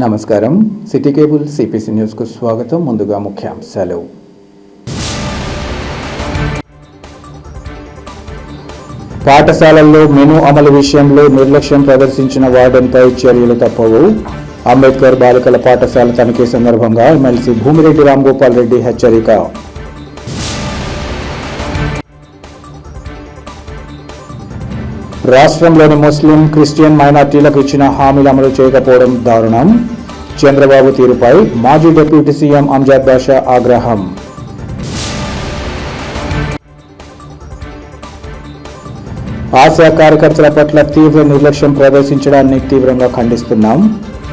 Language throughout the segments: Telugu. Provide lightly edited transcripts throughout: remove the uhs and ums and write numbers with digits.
నమస్కారం. సిటీ కేబుల్ సిపిసి న్యూస్కు స్వాగతం. ముందుగా ముఖ్యాంశాలు. పాఠశాలల్లో మెనూ అమలు విషయంలో నిర్లక్ష్యం ప్రదర్శించిన వార్డెన్పై చర్యలు తప్పవు. అంబేద్కర్ బాలికల పాఠశాల తనిఖీ సందర్భంగా ఎమ్మెల్సీ భూమిరెడ్డి రాంగోపాల్ రెడ్డి హెచ్చరిక. రాష్ట్రంలోని ముస్లిం, క్రిస్టియన్ మైనార్టీలకు ఇచ్చిన హామీలు అమలు చేయకపోవడం దారుణం. చంద్రబాబు తీరుపై మాజీ డిప్యూటీ సీఎం అంజద్ బాషా ఆగ్రహం. ఆశా కార్యకర్తల పట్ల తీవ్ర నిర్లక్ష్యం ప్రదర్శించడాన్ని తీవ్రంగా ఖండిస్తున్నాం.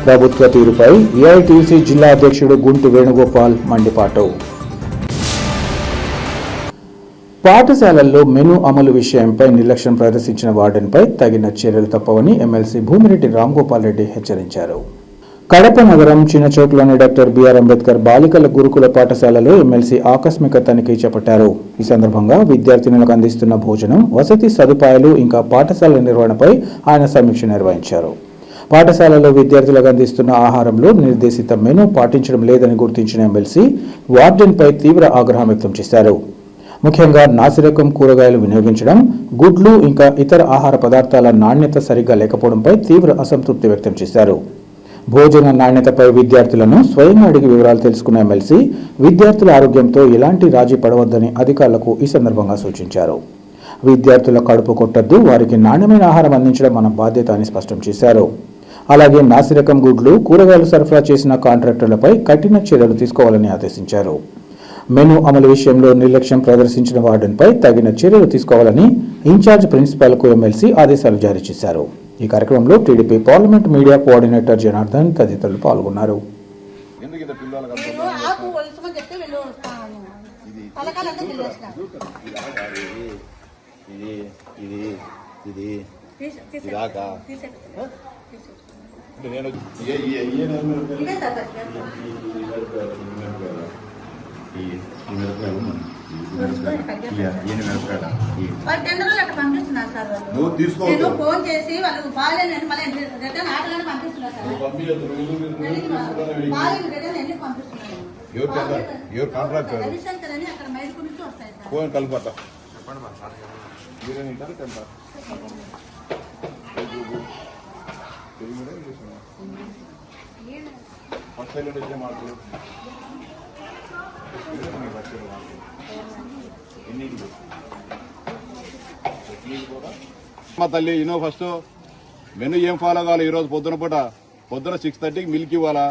ప్రభుత్వ తీరుపై ఏఐటీసీ జిల్లా అధ్యక్షుడు గుంటు వేణుగోపాల్ మండిపాటు. పాఠశాలల్లో మెనూ అమలు విషయంపై నిర్లక్ష్యం ప్రదర్శించిన వార్డెన్పై తగిన చర్యలు తప్పవని ఎమ్మెల్సీ భూమిరెడ్డి రాంగోపాల్ రెడ్డి హెచ్చరించారు. కడప నగరం చిన్నచౌక్లోని డాక్టర్ బిఆర్ అంబేద్కర్ బాలికల గురుకుల పాఠశాలలో ఎమ్మెల్సీ ఆకస్మిక తనిఖీ చేపట్టారు. ఈ సందర్భంగా విద్యార్థినులకు అందిస్తున్న భోజనం, వసతి సదుపాయాలు ఇంకా పాఠశాల నిర్వహణపై ఆయన సమీక్ష నిర్వహించారు. పాఠశాలలో విద్యార్థులకు అందిస్తున్న ఆహారంలో నిర్దేశిత మెనూ పాటించడం లేదని గుర్తించిన ఎమ్మెల్సీ వార్డెన్పై తీవ్ర ఆగ్రహం వ్యక్తం చేశారు. ముఖ్యంగా నాసిరకం కూరగాయలు వినియోగించడం, గుడ్లు ఇంకా ఇతర ఆహార పదార్థాల నాణ్యత సరిగ్గా లేకపోవడంపై తీవ్ర అసంతృప్తి వ్యక్తం చేశారు. భోజన నాణ్యతపై విద్యార్థులను స్వయంగా అడిగి వివరాలు తెలుసుకున్న ఎమ్మెల్సీ విద్యార్థుల ఆరోగ్యంతో ఎలాంటి రాజీ పడవద్దని అధికారులకు ఈ సందర్భంగా సూచించారు. విద్యార్థుల కడుపు కొట్టద్దు, వారికి నాణ్యమైన ఆహారం అందించడం మన బాధ్యత అని స్పష్టం చేశారు. అలాగే నాసిరకం గుడ్లు, కూరగాయలు సరఫరా చేసిన కాంట్రాక్టర్లపై కఠిన చర్యలు తీసుకోవాలని ఆదేశించారు. మెనూ అమలు విషయంలో నిర్లక్ష్యం ప్రదర్శించిన వార్డెన్పై తగిన చర్యలు తీసుకోవాలని ఇన్ఛార్జ్ ప్రిన్సిపాల్కు ఎమ్మెల్సీ ఆదేశాలు జారీ చేశారు. ఈ కార్యక్రమంలో TDP parliament media coordinator Janardhan తదితరులు పాల్గొన్నారు. నువ్వు తీసుకో ఫోన్ చేసి వాళ్ళకి బాగాలేదు మళ్ళీ రిటర్న్ ఆటగానే పంపిస్తున్నారు. రవిశంకర్ అని అక్కడ మైదుకు నుంచి వస్తాయి సార్. కలిపి మా తల్లి ఇనో ఫస్ట్ మెను ఏం ఫాలో కావాలి. ఈరోజు పొద్దున 6:30కి మిల్క్ ఇవ్వాలా.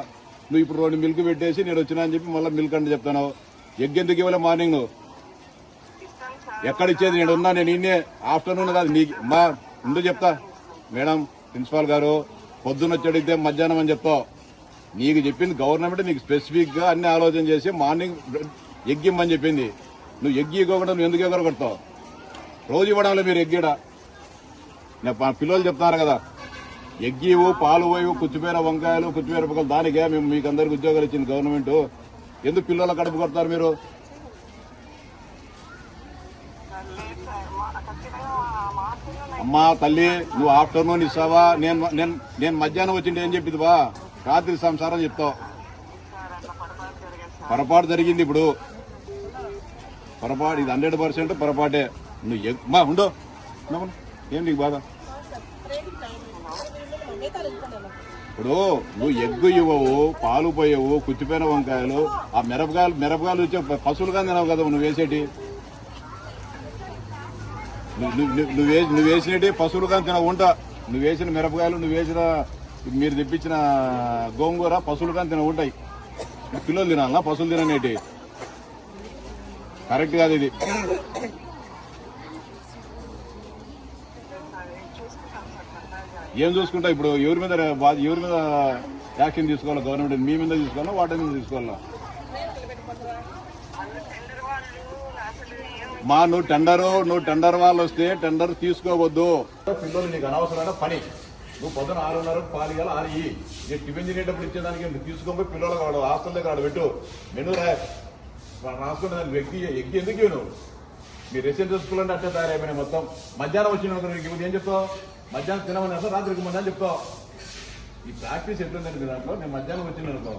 నువ్వు ఇప్పుడు 2 మిల్క్ పెట్టేసి నేను వచ్చినా అని చెప్పి మళ్ళీ మిల్క్ అంటే చెప్తాను. ఎగ్ ఎందుకు ఇవ్వాలి? మార్నింగ్ నువ్వు ఎక్కడిచ్చేది? నేను ఉన్నా, నేను ఇన్నే ఆఫ్టర్నూన్ కాదు నీకు మా ముందు చెప్తా. మేడం ప్రిన్సిపాల్ గారు పొద్దున్న వచ్చి అడిగితే మధ్యాహ్నం అని చెప్తావు. నీకు చెప్పింది గవర్నమెంట్, నీకు స్పెసిఫిక్గా అన్ని ఆలోచన చేసి మార్నింగ్ ఎగ్ ఇమ్మని చెప్పింది. నువ్వు ఎగ్ ఇవ్వకుండా నువ్వు ఎందుకు ఎగరగొడతావు? రోజు ఇవ్వడంలో మీరు ఎగ్గిడా పిల్లలు చెప్తున్నారు కదా, ఎగ్గివు, పాలు పోయి, కుచ్చిపోయిన వంకాయలు, కుచ్చిమిరపకాయలు, దానికే మేము మీకు అందరికి ఉద్యోగాలు ఇచ్చింది గవర్నమెంట్. ఎందుకు పిల్లల కడుపు కొడతారు మీరు? అమ్మా తల్లి, నువ్వు ఆఫ్టర్నూన్ ఇస్తావా? నేను మధ్యాహ్నం వచ్చింటే ఏం చెప్పింది బా? రాత్రి సంసారం చెప్తావు. పొరపాటు జరిగింది. ఇప్పుడు పొరపాటు, ఇది 100% పొరపాటే. నువ్వు మా ఉండో ఏం నీకు బాధ? ఇప్పుడు నువ్వు ఎగ్గు ఇవ్వవు, పాలు పోయవు, కుచ్చిపోయిన వంకాయలు, ఆ మిరపకాయలు వచ్చే పశువులుగా తినవు కదా నువ్వు వేసేటి. నువ్వు వేసినవి పశువులుగా తినవు ఉంటా. నువ్వు వేసిన మిరపకాయలు, నువ్వు వేసిన మీరు తెప్పించిన గోంగూర పశువులుగా తిన ఉంటాయి. పిల్లలు తినాలన్నా పశువులు తిననేటి? కరెక్ట్ కాదు ఇది. ఏం చూసుకుంటా? ఇప్పుడు ఎవరి మీద యాక్షన్ తీసుకోవాలా? గవర్నమెంట్ మీ మీద తీసుకోవాలా, వాటి మీద తీసుకోవాలా? నువ్వు టెండర్ వాళ్ళు వస్తే టెండర్ తీసుకోవద్దు. పిల్లలు నీకు అనవసరమైన పని. నువ్వు పొద్దున 6:30 పాలు ఇవ్వాలి, 6 నేను టిఫిన్ తినేటప్పుడు ఇచ్చేదానికి తీసుకొని పిల్లలు కావడం హాస్టల్ దగ్గర ఆడ పెట్టు. మెనూ రాసుకుంటే దానికి వ్యక్తి ఎక్కి ఎందుకు నువ్వు? మీ రెసిడెన్షియల్ స్కూల్ అంటే అట్టే తయారైపోయినాయి మొత్తం. మధ్యాహ్నం వచ్చిన ఏం చెప్తావు? మధ్యాహ్నం తినమని రాత్రికి ముందని చెప్తావు. ఈ ప్రాక్టీస్ ఎట్లుందండి మీ దాంట్లో? నేను మధ్యాహ్నం వచ్చింది అనుకో,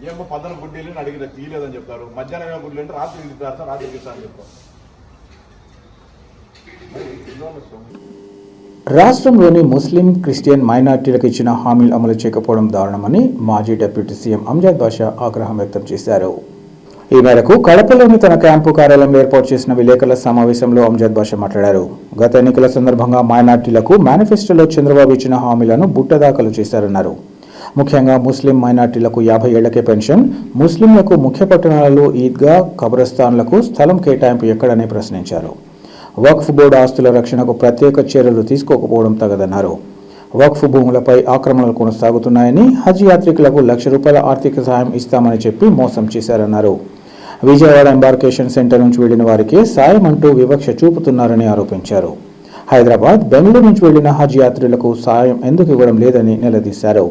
ఏమో పద్దన గుడ్డీలు అడిగిన తీయలేదని చెప్తారు, మధ్యాహ్నం ఏమో గుడ్డీలు అంటే రాత్రి ఇస్తారు, రాత్రికి ఇస్తారని చెప్తారు. రాష్ట్రంలోని ముస్లిం, క్రిస్టియన్ మైనార్టీలకు ఇచ్చిన హామీలు అమలు చేయకపోవడం దారుణమని మాజీ డిప్యూటీ సీఎం అంజద్ బాషా ఆగ్రహం వ్యక్తం చేశారు. ఈ మేరకు కడపలోని తన క్యాంపు కార్యాలయంలో ఏర్పాటు చేసిన విలేకరుల సమావేశంలో అంజద్ బాషా మాట్లాడారు. గత ఎన్నికల సందర్భంగా మైనార్టీలకు మేనిఫెస్టోలో చంద్రబాబు ఇచ్చిన హామీలను బుట్టదాఖలు చేశారన్నారు. ముఖ్యంగా ముస్లిం మైనార్టీలకు 50 ఏళ్లకే పెన్షన్, ముస్లింలకు ముఖ్య పట్టణాలలో ఈద్గా, కబ్రస్థాన్లకు స్థలం కేటాయింపు ఎక్కడని ప్రశ్నించారు. వక్ఫ్ బోర్డు ఆస్తుల రక్షణకు ప్రత్యేక చర్యలు తీసుకోకపోవడం తగదన్నారు. వక్ఫ్ భూములపై ఆక్రమణలు కొనసాగుతున్నాయని, హజ్ యాత్రికులకు ₹1,00,000 ఆర్థిక సహాయం ఇస్తామని చెప్పి మోసం చేశారన్నారు. విజయవాడ ఎంబార్కేషన్ సెంటర్ నుంచి వెళ్లిన వారికి సాయం అంటూ వివక్ష చూపుతున్నారని ఆరోపించారు. హైదరాబాద్, బెంగళూరు నుంచి వెళ్లిన హజ్ యాత్రికులకు సాయం ఎందుకు ఇవ్వడం లేదని నిలదీశారు.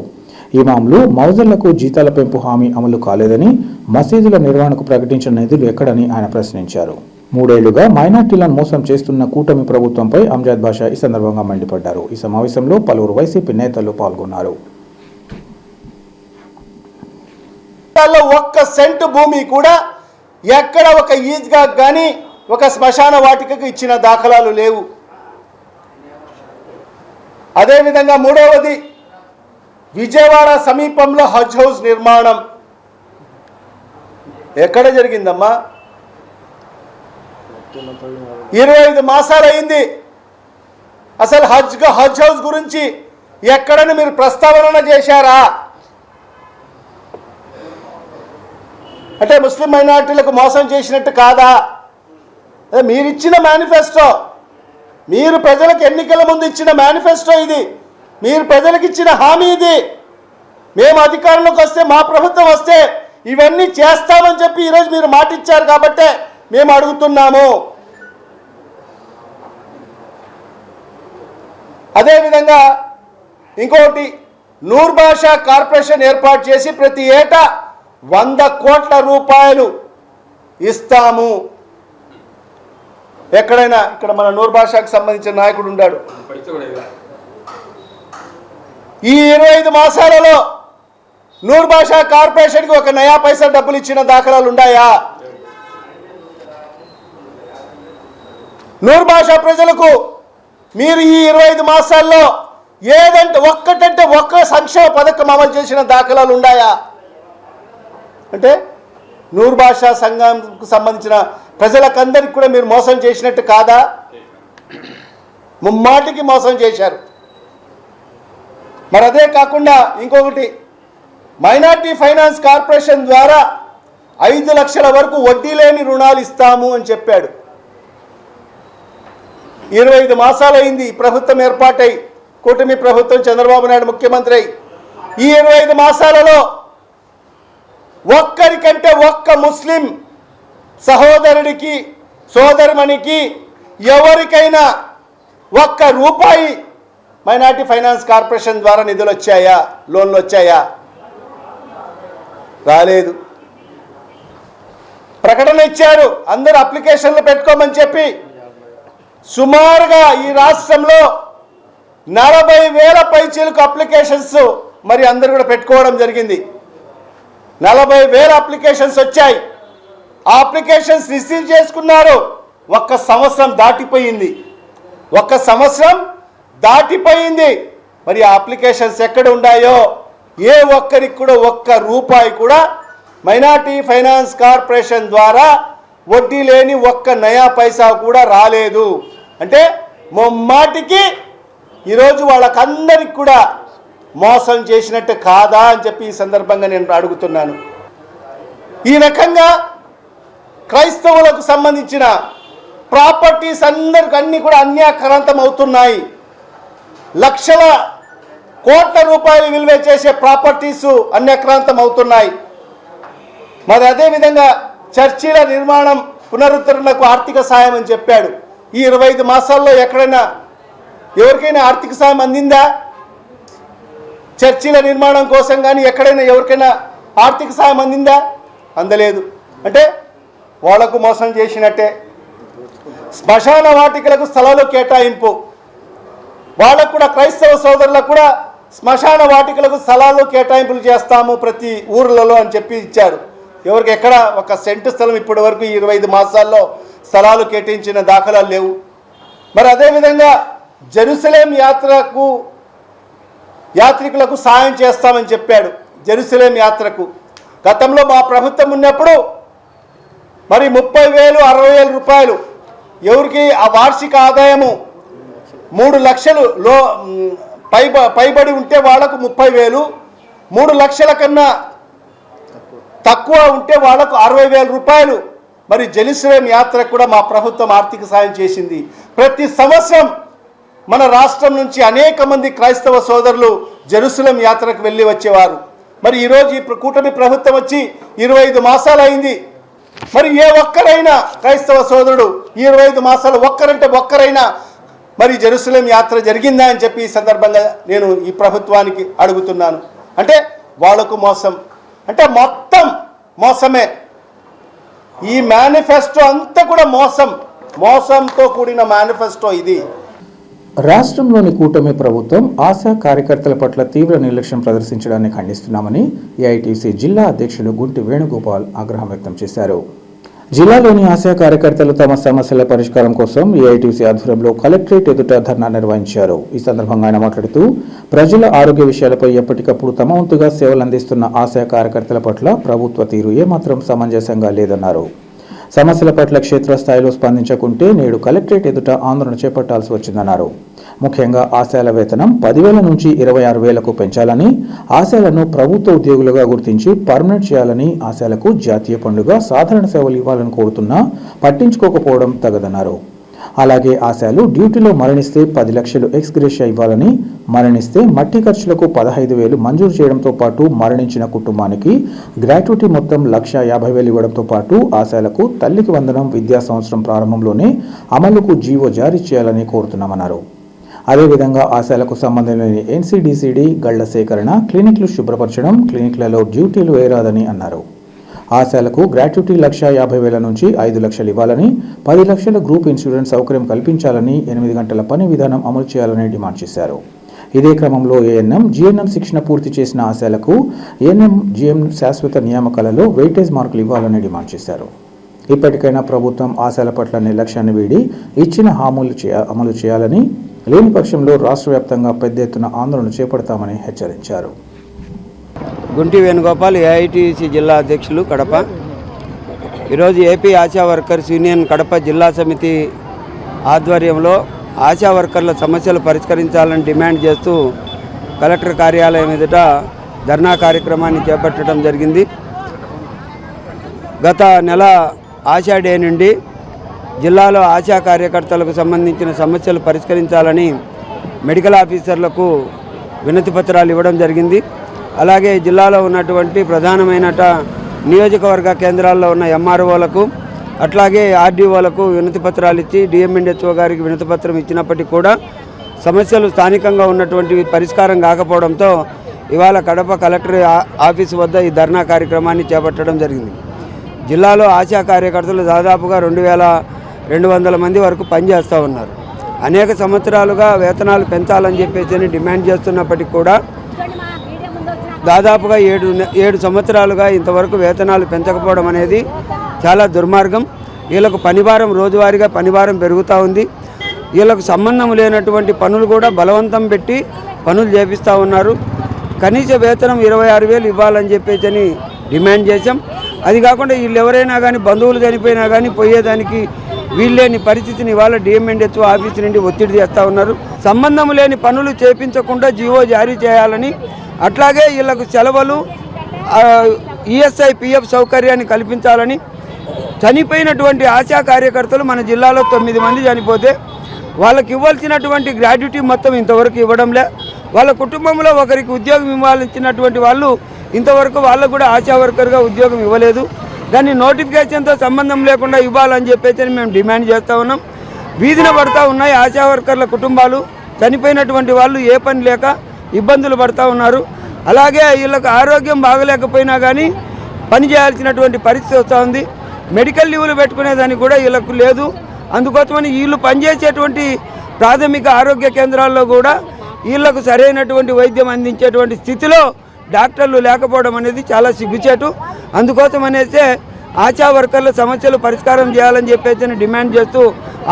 ఇమాంలు, మౌజర్లకు జీతాల పెంపు హామీ అమలు కాలేదని, మసీదుల నిర్వహణకు ప్రకటించిన నిధులు ఎక్కడని ఆయన ప్రశ్నించారు. 3 ఏళ్లుగా మైనార్టీలను మోసం చేస్తున్న కూటమి ప్రభుత్వంపై అంజద్ బాషా ఈ సందర్భంగా మండిపడ్డారు. ఈ సమావేశంలో పలువురు వైసీపీ నేతలు పాల్గొన్నారు. ఒక్క సెంటు భూమి కూడా ఎక్కడ ఒక ఈద్గా కానీ ఒక శ్మశాన వాటికకు ఇచ్చిన దాఖలాలు లేవు. అదేవిధంగా మూడవది, విజయవాడ సమీపంలో హజ్ హౌస్ నిర్మాణం ఎక్కడ జరిగిందమ్మా? 25 మాసాలు అయింది. అసలు హజ్ హౌస్ గురించి ఎక్కడని మీరు ప్రస్తావన చేశారా? అంటే ముస్లిం మైనారిటీలకు మోసం చేసినట్టు కాదా? మీరిచ్చిన మేనిఫెస్టో, మీరు ప్రజలకు ఎన్నికల ముందు ఇచ్చిన మేనిఫెస్టో ఇది, మీరు ప్రజలకు ఇచ్చిన హామీ ఇది. మేము అధికారంలోకి వస్తే, మా ప్రభుత్వం వస్తే ఇవన్నీ చేస్తామని చెప్పి ఈరోజు మీరు మాట ఇచ్చారు కాబట్టే మేము అడుగుతున్నాము. అదేవిధంగా ఇంకొకటి, నూర్ భాషా కార్పొరేషన్ ఏర్పాటు చేసి ప్రతి ఏటా ₹100 కోట్ల ఇస్తాము. ఎక్కడైనా ఇక్కడ మన నూర్ భాషాకు సంబంధించిన నాయకుడు ఉన్నాడు. ఈ 25 మాసాలలో నూర్ భాషా కార్పొరేషన్కి ఒక నయా పైసా డబ్బులు ఇచ్చిన దాఖలాలు ఉన్నాయా? నూర్ భాషా ప్రజలకు మీరు ఈ 25 మాసాల్లో ఒక్కటంటే ఒక్క సంక్షేమ పథకం అమలు చేసిన దాఖలాలు ఉన్నాయా? అంటే నూర్ భాషా సంఘంకు సంబంధించిన ప్రజలకందరికీ కూడా మీరు మోసం చేసినట్టు కాదా? ముమ్మాటికి మోసం చేశారు. మరి అదే కాకుండా ఇంకొకటి, మైనార్టీ ఫైనాన్స్ కార్పొరేషన్ ద్వారా 5 లక్షల వరకు వడ్డీ లేని రుణాలు ఇస్తాము అని చెప్పాడు. 25 మాసాలు అయింది ప్రభుత్వం ఏర్పాటై, కూటమి ప్రభుత్వం, చంద్రబాబు నాయుడు ముఖ్యమంత్రి. ఈ 25 మాసాలలో ఒక్కరికంటే ఒక్క ముస్లిం సహోదరుడికి, సోదరుమణికి ఎవరికైనా ₹1 మైనార్టీ ఫైనాన్స్ కార్పొరేషన్ ద్వారా నిధులు వచ్చాయా? లోన్లు వచ్చాయా? రాలేదు. ప్రకటన ఇచ్చారు, అందరూ అప్లికేషన్లు పెట్టుకోమని చెప్పి. సుమారుగా ఈ రాష్ట్రంలో 40,000 పైచీలకు అప్లికేషన్స్ మరి అందరూ కూడా పెట్టుకోవడం జరిగింది. 40,000 అప్లికేషన్స్ వచ్చాయి. ఆ అప్లికేషన్స్ రిసీవ్ చేసుకున్నారు. 1 సంవత్సరం దాటిపోయింది. 1 సంవత్సరం దాటిపోయింది. మరి ఆ అప్లికేషన్స్ ఎక్కడ ఉన్నాయో ఏ ఒక్కరికి కూడా ₹1 కూడా మైనార్టీ ఫైనాన్స్ కార్పొరేషన్ ద్వారా వడ్డీ లేని నయా పైసా కూడా రాలేదు. అంటే ముమ్మాటికి ఈరోజు వాళ్ళకందరికి కూడా మోసం చేసినట్టు కాదా అని చెప్పి ఈ సందర్భంగా నేను అడుగుతున్నాను. ఈ రకంగా క్రైస్తవులకు సంబంధించిన ప్రాపర్టీస్ అన్నీ కూడా అన్యాక్రాంతం అవుతున్నాయి. లక్షల కోట్ల రూపాయలు విలువ చేసే ప్రాపర్టీస్ అన్యాక్రాంతం అవుతున్నాయి. మరి అదేవిధంగా చర్చిల నిర్మాణం పునరుద్ధరణకు ఆర్థిక సాయం అని చెప్పాడు. ఈ 25 మాసాల్లో ఎక్కడైనా ఎవరికైనా ఆర్థిక సాయం అందిందా? చర్చిల నిర్మాణం కోసం కానీ ఎక్కడైనా ఎవరికైనా ఆర్థిక సాయం అందిందా? అందలేదు. అంటే వాళ్లకు మోసం చేసినట్టే. శ్మశాన వాటికలకు స్థలాలు కేటాయింపు, వాళ్ళకు కూడా క్రైస్తవ సోదరులకు కూడా శ్మశాన వాటికలకు స్థలాలు కేటాయింపులు చేస్తాము ప్రతి ఊర్లలో అని చెప్పి ఇచ్చారు. ఎవరికి ఎక్కడ ఒక సెంటు స్థలం ఇప్పటి వరకు 25 మాసాల్లో స్థలాలు కేటాయించిన దాఖలాలు లేవు. మరి అదేవిధంగా జెరూసలేం యాత్రికులకు సాయం చేస్తామని చెప్పాడు. జెరూసలేం యాత్రకు గతంలో మా ప్రభుత్వం ఉన్నప్పుడు మరి 30,000 60,000 రూపాయలు ఎవరికి ఆ వార్షిక ఆదాయము 3 లక్షలు పైబడి ఉంటే వాళ్లకు 30,000, 3 లక్షల కన్నా తక్కువ ఉంటే వాళ్లకు 60,000 రూపాయలు. మరి జెరూసలేం యాత్రకు కూడా మా ప్రభుత్వం ఆర్థిక సాయం చేసింది. ప్రతి సంవత్సరం మన రాష్ట్రం నుంచి అనేక మంది క్రైస్తవ సోదరులు జెరూసలేం యాత్రకు వెళ్ళి వచ్చేవారు. మరి ఈరోజు ఈ కూటమి ప్రభుత్వం వచ్చి 25 మాసాలు అయింది. మరి ఏ ఒక్కరైనా క్రైస్తవ సోదరుడు 25 మాసాలు ఒక్కరైనా మరి జెరూసలేం యాత్ర జరిగిందా అని చెప్పి ఈ సందర్భంగా నేను ఈ ప్రభుత్వానికి అడుగుతున్నాను. అంటే వాళ్లకు మోసం, అంటే మొత్తం మోసమే. ఈ మేనిఫెస్టో అంతా కూడా మోసంతో కూడిన మేనిఫెస్టో ఇది. రాష్ట్రంలోని కూటమి ప్రభుత్వం ఆశా కార్యకర్తల పట్ల తీవ్ర నిర్లక్ష్యం ప్రదర్శించడాన్ని ఖండిస్తున్నామని ఏఐటీసీ జిల్లా అధ్యక్షులు గుంటి వేణుగోపాల్ ఆగ్రహం వ్యక్తం చేశారు. జిల్లాలోని ఆశా కార్యకర్తలు తమ సమస్యల పరిష్కారం కోసం ఏఐటీసీ ఆధ్వర్యంలో కలెక్టరేట్ ఎదుట ధర్నా నిర్వహించారు. ఈ సందర్భంగా ఆయన మాట్లాడుతూ ప్రజల ఆరోగ్య విషయాలపై ఎప్పటికప్పుడు తమ వంతుగా సేవలు అందిస్తున్న ఆశా కార్యకర్తల పట్ల ప్రభుత్వ తీరు ఏమాత్రం సమంజసంగా లేదన్నారు. సమస్యల పట్ల క్షేత్రస్థాయిలో స్పందించకుంటే నేడు కలెక్టరేట్ ఎదుట ఆందోళన చేపట్టాల్సి వచ్చిందన్నారు. ముఖ్యంగా ఆశాల వేతనం 10,000 నుంచి 26,000కు పెంచాలని, ఆశాలను ప్రభుత్వ ఉద్యోగులుగా గుర్తించి పర్మనెంట్ చేయాలని, ఆశాలకు జాతీయ పండుగ సాధారణ సేవలు ఇవ్వాలని కోరుతున్నా పట్టించుకోకపోవడం తగదన్నారు. అలాగే ఆశాలు డ్యూటీలో మరణిస్తే 10 లక్షలు ఎక్స్ గ్రేషియా ఇవ్వాలని, మరణిస్తే మట్టి ఖర్చులకు 15,000 మంజూరు చేయడంతో పాటు మరణించిన కుటుంబానికి గ్రాట్యుటీ మొత్తం 1,50,000 ఇవ్వడంతో పాటు ఆశాలకు తల్లికి వందనం విద్యా సంవత్సరం ప్రారంభంలోనే అమలుకు జీవో జారీ చేయాలని కోరుతున్నామన్నారు. అదేవిధంగా ఆశాలకు సంబంధం లేని ఎన్సీడీసీడీ గళ్ల సేకరణ, క్లినిక్లు శుభ్రపరచడం, క్లినిక్లలో డ్యూటీలు వేయరాదని అన్నారు. ఆశాలకు గ్రాట్యుటీ 1,50,000 నుంచి 5 లక్షలు ఇవ్వాలని, 10 లక్షల గ్రూప్ ఇన్సూరెన్స్ సౌకర్యం కల్పించాలని, 8 గంటల పని విధానం అమలు చేయాలని డిమాండ్ చేశారు. ఇదే క్రమంలో ఏఎన్ఎం, జీఎన్ఎం శిక్షణ పూర్తి చేసిన ఆశాలకు ఏఎన్ఎం, జీఎం శాశ్వత నియామకాలలో వెయిటేజ్ మార్కులు ఇవ్వాలని డిమాండ్ చేశారు. ఇప్పటికైనా ప్రభుత్వం ఆశాల పట్ల నిర్లక్ష్యాన్ని వీడి ఇచ్చిన హామీలు అమలు చేయాలని, లేని పక్షంలో రాష్ట్ర వ్యాప్తంగా పెద్ద ఎత్తున ఆందోళన చేపడతామని హెచ్చరించారు. గుంటి వేణుగోపాల్, ఏఐటీసీ జిల్లా అధ్యక్షులు, కడప. ఈరోజు AP ASHA workers union Kadapa జిల్లా సమితి ఆధ్వర్యంలో ఆశా వర్కర్ల సమస్యలు పరిష్కరించాలని డిమాండ్ చేస్తూ కలెక్టర్ కార్యాలయం ఎదుట ధర్నా కార్యక్రమాన్ని చేపట్టడం జరిగింది. గత నెల ఆశా డే నుండి జిల్లాలో ఆశా కార్యకర్తలకు సంబంధించిన సమస్యలు పరిష్కరించాలని మెడికల్ ఆఫీసర్లకు వినతి పత్రాలు ఇవ్వడం జరిగింది. అలాగే జిల్లాలో ఉన్నటువంటి ప్రధానమైన నియోజకవర్గ కేంద్రాల్లో ఉన్న ఎంఆర్ఓలకు, అట్లాగే ఆర్డీఓలకు వినతి పత్రాలు ఇచ్చి డిఎంఎన్హెచ్ఓ గారికి వినతి పత్రం ఇచ్చినప్పటికీ కూడా సమస్యలు స్థానికంగా ఉన్నటువంటి పరిష్కారం కాకపోవడంతో ఇవాళ కడప కలెక్టర్ ఆఫీసు వద్ద ఈ ధర్నా కార్యక్రమాన్ని చేపట్టడం జరిగింది. జిల్లాలో ఆశా కార్యకర్తలు దాదాపుగా 2,200 మంది వరకు పనిచేస్తూ ఉన్నారు. అనేక సంవత్సరాలుగా వేతనాలు పెంచాలని చెప్పేసి డిమాండ్ చేస్తున్నప్పటికీ కూడా దాదాపుగా 7 సంవత్సరాలుగా ఇంతవరకు వేతనాలు పెంచకపోవడం అనేది చాలా దుర్మార్గం. వీళ్ళకు పనిభారం, రోజువారీగా పనిభారం పెరుగుతూ ఉంది. వీళ్ళకు సంబంధం లేనటువంటి పనులు కూడా బలవంతం పెట్టి పనులు చేపిస్తూ ఉన్నారు. కనీస వేతనం 26,000 ఇవ్వాలని చెప్పేసి డిమాండ్ చేశాం. అది కాకుండా వీళ్ళు ఎవరైనా కానీ బంధువులు చనిపోయినా కానీ పోయేదానికి వీళ్ళేని పరిస్థితిని ఇవాళ డిఎంఎన్హెచ్ఓ ఆఫీసు నుండి ఒత్తిడి చేస్తూ ఉన్నారు. సంబంధం లేని పనులు చేపించకుండా జీవో జారీ చేయాలని, అట్లాగే వీళ్ళకు సెలవులు, ఈఎస్ఐ పిఎఫ్ సౌకర్యాన్ని కల్పించాలని, చనిపోయినటువంటి ఆశా కార్యకర్తలు మన జిల్లాలో 9 మంది చనిపోతే వాళ్ళకి ఇవ్వాల్సినటువంటి గ్రాట్యుటీ మొత్తం ఇంతవరకు ఇవ్వడంలే. వాళ్ళ కుటుంబంలో ఒకరికి ఉద్యోగం ఇవ్వాల్సినటువంటి వాళ్ళు ఇంతవరకు వాళ్ళకు కూడా ఆశా వర్కర్గా ఉద్యోగం ఇవ్వలేదు. దాన్ని నోటిఫికేషన్తో సంబంధం లేకుండా ఇవ్వాలని చెప్పేసి మేము డిమాండ్ చేస్తూ ఉన్నాం. వీధిన పడుతూ ఉన్నాయి ఆశా వర్కర్ల కుటుంబాలు. చనిపోయినటువంటి వాళ్ళు ఏ పని లేక ఇబ్బందులు పడుతూ ఉన్నారు. అలాగే వీళ్ళకు ఆరోగ్యం బాగలేకపోయినా కానీ పని చేయాల్సినటువంటి పరిస్థితి వస్తూ ఉంది. మెడికల్ లీవ్లు పెట్టుకునేదానికి కూడా వీళ్ళకు లేదు. అందుకోసమని వీళ్ళు పనిచేసేటువంటి ప్రాథమిక ఆరోగ్య కేంద్రాల్లో కూడా వీళ్లకు సరైనటువంటి వైద్యం అందించేటువంటి స్థితిలో డాక్టర్లు లేకపోవడం అనేది చాలా సిగ్గుచేటు. అందుకోసం అనేసి ఆశా వర్కర్ల సమస్యలు పరిష్కారం చేయాలని చెప్పేసి డిమాండ్ చేస్తూ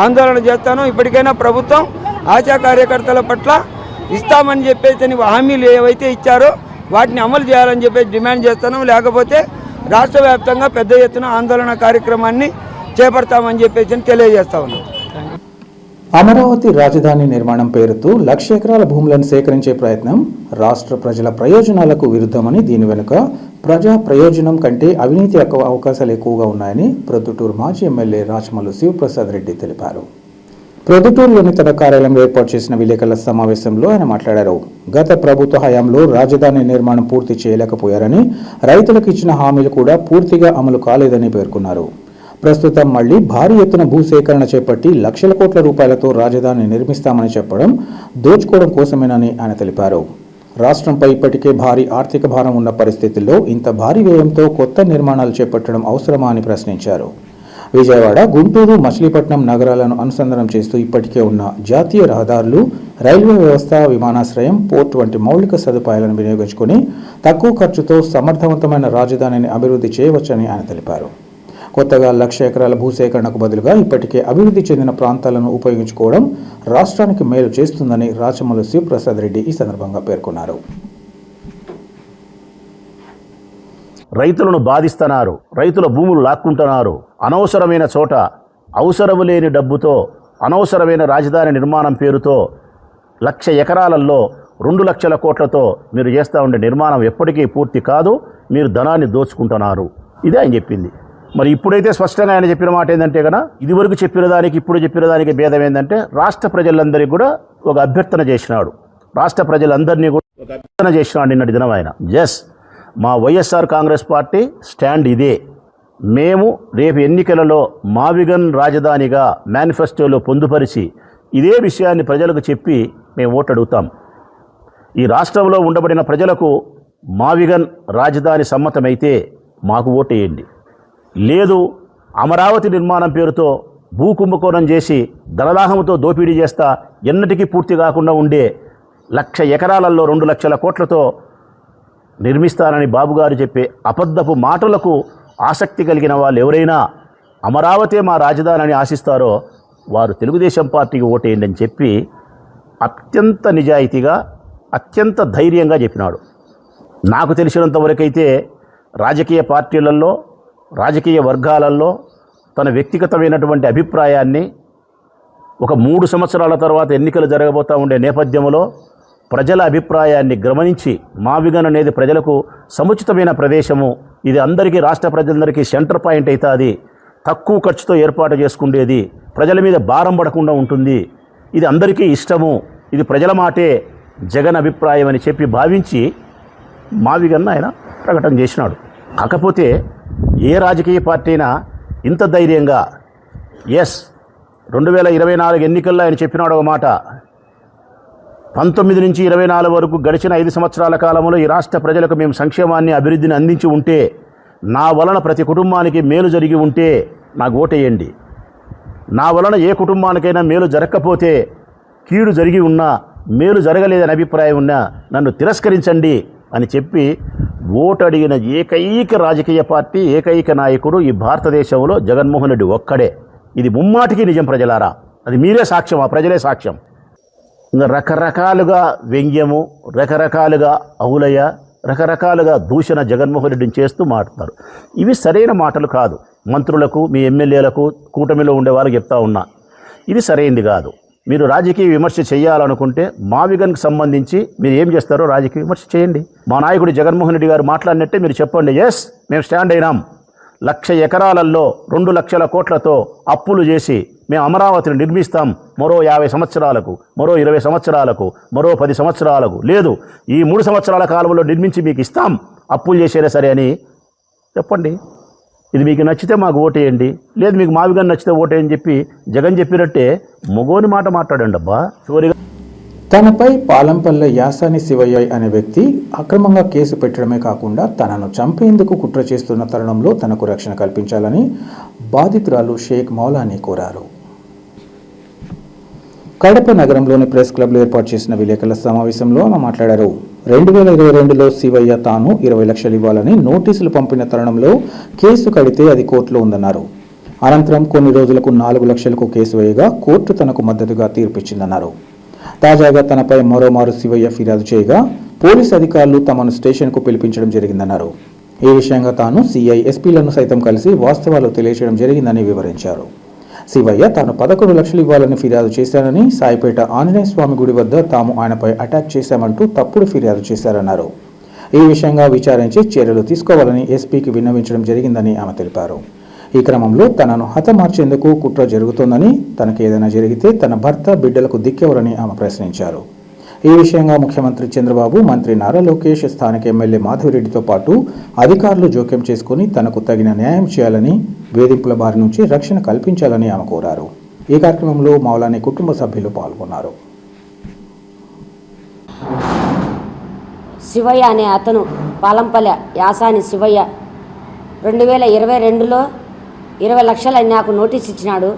ఆందోళన చేస్తాను. ఇప్పటికైనా ప్రభుత్వం ఆశా కార్యకర్తల పట్ల ఇస్తామని చెప్పేసి హామీలు ఏవైతే ఇచ్చారో వాటిని అమలు చేయాలని చెప్పేసి డిమాండ్ చేస్తాను. లేకపోతే రాష్ట్ర వ్యాప్తంగా పెద్ద ఎత్తున ఆందోళన కార్యక్రమాన్ని చేపడతామని చెప్పేసి తెలియజేస్తా ఉన్నాం. అమరావతి రాజధాని నిర్మాణం పేరుతో 1,00,000 ఎకరాల భూములను సేకరించే ప్రయత్నం రాష్ట్ర ప్రజల ప్రయోజనాలకు విరుద్ధమని, దీని వెనుక ప్రజా ప్రయోజనం కంటే అవినీతి అవకాశాలు ఎక్కువగా ఉన్నాయని ప్రొద్దుటూరు మాజీ ఎమ్మెల్యే రాచమల్లు శివప్రసాద్ రెడ్డి తెలిపారు. ప్రొద్దుటూరులోని తన కార్యాలయంలో ఏర్పాటు చేసిన విలేకరుల సమావేశంలో ఆయన మాట్లాడారు. గత ప్రభుత్వ హయాంలో రాజధాని నిర్మాణం పూర్తి చేయలేకపోయారని, రైతులకు ఇచ్చిన హామీలు కూడా పూర్తిగా అమలు కాలేదని పేర్కొన్నారు. ప్రస్తుతం మళ్లీ భారీ ఎత్తున భూసేకరణ చేపట్టి లక్షల కోట్ల రూపాయలతో రాజధాని నిర్మిస్తామని చెప్పడం దోచుకోవడం కోసమేనని ఆయన తెలిపారు. రాష్ట్రంపై ఇప్పటికే భారీ ఆర్థిక భారం ఉన్న పరిస్థితుల్లో ఇంత భారీ వ్యయంతో కొత్త నిర్మాణాలు చేపట్టడం అవసరమా అని ప్రశ్నించారు. విజయవాడ, గుంటూరు, మచిలీపట్నం నగరాలను అనుసంధానం చేస్తూ ఇప్పటికే ఉన్న జాతీయ రహదారులు, రైల్వే వ్యవస్థ, విమానాశ్రయం, పోర్టు వంటి మౌలిక సదుపాయాలను వినియోగించుకుని తక్కువ ఖర్చుతో సమర్థవంతమైన రాజధానిని అభివృద్ధి చేయవచ్చని ఆయన తెలిపారు. కొత్తగా 1,00,000 ఎకరాల భూసేకరణకు బదులుగా ఇప్పటికే అభివృద్ధి చెందిన ప్రాంతాలను ఉపయోగించుకోవడం రాష్ట్రానికి మేలు చేస్తుందని రాచమల్లు శివప్రసాద్ రెడ్డి ఈ సందర్భంగా పేర్కొన్నారు. రైతులను బాధిస్తున్నారు, రైతుల భూములు లాక్కుంటున్నారు. అనవసరమైన చోట అవసరం లేని డబ్బుతో అనవసరమైన రాజధాని నిర్మాణం పేరుతో 1,00,000 ఎకరాలలో 2 లక్షల కోట్లతో మీరు చేస్తూ ఉండే నిర్మాణం ఎప్పటికీ పూర్తి కాదు. మీరు ధనాన్ని దోచుకుంటున్నారు. ఇదే ఆయన చెప్పింది. మరి ఇప్పుడైతే స్పష్టంగా ఆయన చెప్పిన మాట ఏంటంటే కదా, ఇదివరకు చెప్పిన దానికి ఇప్పుడు చెప్పిన దానికి భేదం ఏంటంటే రాష్ట్ర ప్రజలందరికీ కూడా ఒక అభ్యర్థన చేసినాడు. రాష్ట్ర ప్రజలందరినీ కూడా ఒక అభ్యర్థన చేసినాడు నిన్నటి దినం ఆయన. మా వైఎస్ఆర్ కాంగ్రెస్ పార్టీ స్టాండ్ ఇదే. మేము రేపు ఎన్నికలలో మావిగన్ రాజధానిగా మేనిఫెస్టోలో పొందుపరిచి ఇదే విషయాన్ని ప్రజలకు చెప్పి మేము ఓటు అడుగుతాం. ఈ రాష్ట్రంలో ఉండబడిన ప్రజలకు మావిగన్ రాజధాని సమ్మతమైతే మాకు ఓటేయండి. లేదు, అమరావతి నిర్మాణం పేరుతో భూ కుంభకోణం చేసి ధనదాహంతో దోపిడీ చేస్తా ఎన్నటికీ పూర్తి కాకుండా ఉండే 1,00,000 ఎకరాలలో 2 లక్షల కోట్లతో నిర్మిస్తానని బాబుగారు చెప్పే అబద్ధపు మాటలకు ఆసక్తి కలిగిన వాళ్ళు ఎవరైనా అమరావతి మా రాజధాని అని ఆశిస్తారో వారు తెలుగుదేశం పార్టీకి ఓటేయండి అని చెప్పి అత్యంత నిజాయితీగా, అత్యంత ధైర్యంగా చెప్పినాడు. నాకు తెలిసినంతవరకైతే రాజకీయ పార్టీలలో, రాజకీయ వర్గాలలో తన వ్యక్తిగతమైనటువంటి అభిప్రాయాన్ని ఒక 3 సంవత్సరాల తర్వాత ఎన్నికలు జరగబోతూ ఉండే నేపథ్యంలో ప్రజల అభిప్రాయాన్ని గమనించి మావిగన్ అనేది ప్రజలకు సముచితమైన ప్రదేశము, ఇది అందరికీ, రాష్ట్ర ప్రజలందరికీ సెంటర్ పాయింట్ అవుతుంది, తక్కువ ఖర్చుతో ఏర్పాటు చేసుకునేది, ప్రజల మీద భారం పడకుండా ఉంటుంది, ఇది అందరికీ ఇష్టము, ఇది ప్రజల మాటే జగన్ అభిప్రాయం అని చెప్పి భావించి మావిగన్ ఆయన ప్రకటన చేసినాడు. కాకపోతే ఏ రాజకీయ పార్టీ అయినా ఇంత ధైర్యంగా 2024 ఎన్నికల్లో ఆయన చెప్పినాడు ఒక మాట, 19 నుంచి 24 వరకు గడిచిన 5 సంవత్సరాల కాలంలో ఈ రాష్ట్ర ప్రజలకు మేము సంక్షేమాన్ని, అభివృద్ధిని అందించి ఉంటే, నా వలన ప్రతి కుటుంబానికి మేలు జరిగి ఉంటే నాకు ఓటేయండి. నా వలన ఏ కుటుంబానికైనా మేలు జరగకపోతే, కీడు జరిగి ఉన్నా, మేలు జరగలేదని అభిప్రాయం ఉన్నా నన్ను తిరస్కరించండి అని చెప్పి ఓటు అడిగిన ఏకైక రాజకీయ పార్టీ, ఏకైక నాయకుడు ఈ భారతదేశంలో జగన్మోహన్ రెడ్డి ఒక్కడే. ఇది ముమ్మాటికి నిజం ప్రజలారా, అది మీరే సాక్ష్యం, ఆ ప్రజలే సాక్ష్యం. ఇంకా రకరకాలుగా వ్యంగ్యము, రకరకాలుగా అవులయ్య, రకరకాలుగా దూషణ జగన్మోహన్ రెడ్డిని చేస్తూ మాట్లాడతారు. ఇవి సరైన మాటలు కాదు. మంత్రులకు, మీ ఎమ్మెల్యేలకు, కూటమిలో ఉండే వాళ్ళకి చెప్తా ఉన్నా, ఇది సరైనది కాదు. మీరు రాజకీయ విమర్శ చేయాలనుకుంటే మావిగన్కి సంబంధించి మీరు ఏం చేస్తారో రాజకీయ విమర్శ చేయండి. మా నాయకుడు జగన్మోహన్ రెడ్డి గారు మాట్లాడినట్టే మీరు చెప్పండి, మేము స్టాండ్ అయినాం, 1,00,000 ఎకరాలలో 2 లక్షల కోట్లతో అప్పులు చేసి మేము అమరావతిని నిర్మిస్తాం, మరో 50 సంవత్సరాలకు, మరో 20 సంవత్సరాలకు, మరో 10 సంవత్సరాలకు, లేదు ఈ 3 సంవత్సరాల కాలంలో నిర్మించి మీకు ఇస్తాం, అప్పులు చేసేనా సరే అని చెప్పండి. ఇది మీకు నచ్చితే మాకు ఓటేయండి, లేదు మీకు మావిగన్ నచ్చితే ఓటేయని చెప్పి జగన్ చెప్పినట్టే మొగోని మాట మాట్లాడండి అబ్బా. చివరిగా తనపై పాలంపల్లె యాసాని శివయ్య అనే వ్యక్తి అక్రమంగా కేసు పెట్టడమే కాకుండా తనను చంపేందుకు కుట్ర చేస్తున్న తరుణంలో తనకు రక్షణ కల్పించాలని బాధితురాలు షేక్ మౌలానీ కోరారు. కడప నగరంలోని ప్రెస్ క్లబ్లో ఏర్పాటు చేసిన విలేకరుల సమావేశంలో ఆమె మాట్లాడారు. 2022లో శివయ్య తాను 20 లక్షలు ఇవ్వాలని నోటీసులు పంపిన తరుణంలో కేసు కడితే అది కోర్టులో ఉందన్నారు. అనంతరం కొన్ని రోజులకు 4 లక్షలకు కేసు వేయగా కోర్టు తనకు మద్దతుగా తీర్పిచ్చిందన్నారు. తాజాగా తనపై మరోమారు శివయ్య ఫిర్యాదు చేయగా పోలీసు అధికారులు తమను స్టేషన్కు పిలిపించడం జరిగిందన్నారు. ఈ విషయంగా తాను సిఐ ఎస్పీలను సైతం కలిసి వాస్తవాలు తెలియజేయడం జరిగిందని వివరించారు. శివయ్య తాను 11 లక్షలు ఇవ్వాలని ఫిర్యాదు చేశానని, సాయిపేట ఆంజనేయ స్వామి గుడి వద్ద తాము ఆయనపై అటాక్ చేశామంటూ తప్పుడు ఫిర్యాదు చేశారన్నారు. ఈ విషయంగా విచారించి చర్యలు తీసుకోవాలని ఎస్పీకి విన్నవించడం జరిగిందని ఆమె తెలిపారు. ఈ క్రమంలో తనను హతమార్చేందుకు కుట్ర జరుగుతోందని, తనకు ఏదైనా జరిగితే తన భర్త బిడ్డలకు దిక్కెవరని ఆమె ప్రశ్నించారు. ఈ విషయంగా ముఖ్యమంత్రి చంద్రబాబు, మంత్రి నారా లోకేష్, స్థానిక ఎమ్మెల్యే మాధవిరెడ్డితో పాటు అధికారులు జోక్యం చేసుకుని తనకు తగిన న్యాయం చేయాలని, వేధింపుల బారి నుంచి రక్షణ కల్పించాలని ఆమె కోరారు. ఈ కార్యక్రమంలో మౌలానీ కుటుంబ సభ్యులు పాల్గొన్నారు. శివయ్య అనే అతను పాలంపల్లె యాసాని శివయ్య 2022లో 20 లక్షలు నాకు నోటీస్ ఇచ్చినాడు.